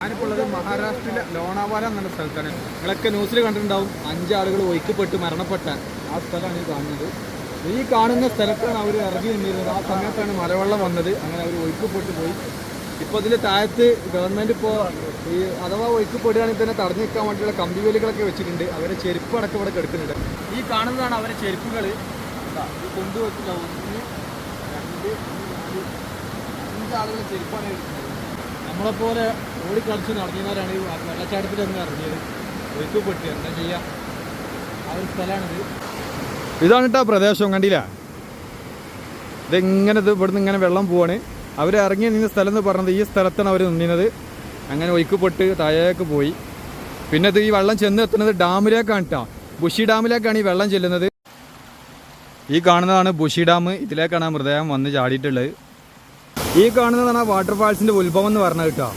ഞാനിപ്പോൾ ഉള്ളത് മഹാരാഷ്ട്രയിലെ ലോണാവാല എന്ന സ്ഥലത്താണ്. നിങ്ങളൊക്കെ ന്യൂസിൽ കണ്ടിട്ടുണ്ടാവും 5 ആളുകൾ ഒഴുക്കിപ്പെട്ട് മരണപ്പെട്ട ആ സ്ഥലമാണ് ഈ കാണുന്നത്. ഈ കാണുന്ന സ്ഥലത്താണ് അവർ ഇറങ്ങി നിന്നിരുന്നത്. ആ സമയത്താണ് മലവെള്ളം വന്നത്. അങ്ങനെ അവർ ഒഴുക്കിപ്പെട്ട് പോയി. ഇപ്പോൾ ഇതിൻ്റെ താഴത്ത് ഗവൺമെൻറ് ഇപ്പോൾ ഈ അഥവാ ഒഴുക്കിപ്പെടുകയാണെങ്കിൽ തന്നെ തടഞ്ഞു നിൽക്കാൻ വേണ്ടിയുള്ള കമ്പിവേലികളൊക്കെ വെച്ചിട്ടുണ്ട്. അവരെ ചെരുപ്പ് അടക്കം ഇവിടെ കിടക്കുന്നുണ്ട്. ഈ കാണുന്നതാണ് അവരെ ചെരുപ്പുകൾ. കൊണ്ടുവച്ചില്ല 1 2 3 4 5 ആളുകൾ ചെരുപ്പാണ് എടുക്കുന്നത്. നമ്മളെപ്പോലെ ഓടിക്കളിച്ച് നടന്നവരാണ് ഈ വെള്ളച്ചാട്ടത്തിലൊന്നും ഇറങ്ങിയത്. ഒഴുക്കിപ്പെട്ട് എന്താ ചെയ്യുക, ആ ഒരു സ്ഥലമാണിത്. ഇതാണ് കേട്ടോ പ്രദേശം, കണ്ടില്ല? ഇതെങ്ങനെ ഇവിടുന്ന് ഇങ്ങനെ വെള്ളം പോവാണ്. അവർ ഇറങ്ങി നിന്ന സ്ഥലം എന്ന് പറഞ്ഞത് ഈ സ്ഥലത്താണ് അവർ നിന്നത്. അങ്ങനെ ഒഴുക്കിപ്പെട്ട് താഴേക്ക് പോയി. പിന്നെ ഇത് ഈ വെള്ളം ചെന്ന് എത്തുന്നത് ഡാമിലേക്കാണ് കേട്ടോ. ബുഷി ഡാമിലേക്കാണ് ഈ വെള്ളം ചെല്ലുന്നത്. ഈ കാണുന്നതാണ് ബുഷി ഡാം. ഇതിലേക്കാണ് മൃതദേഹം വന്ന് ചാടിയിട്ടുള്ളത്. ഈ കാണുന്നതാണ് ആ വാട്ടർഫാൾസിൻ്റെ ഉത്ഭവം എന്ന് പറഞ്ഞത് കേട്ടോ.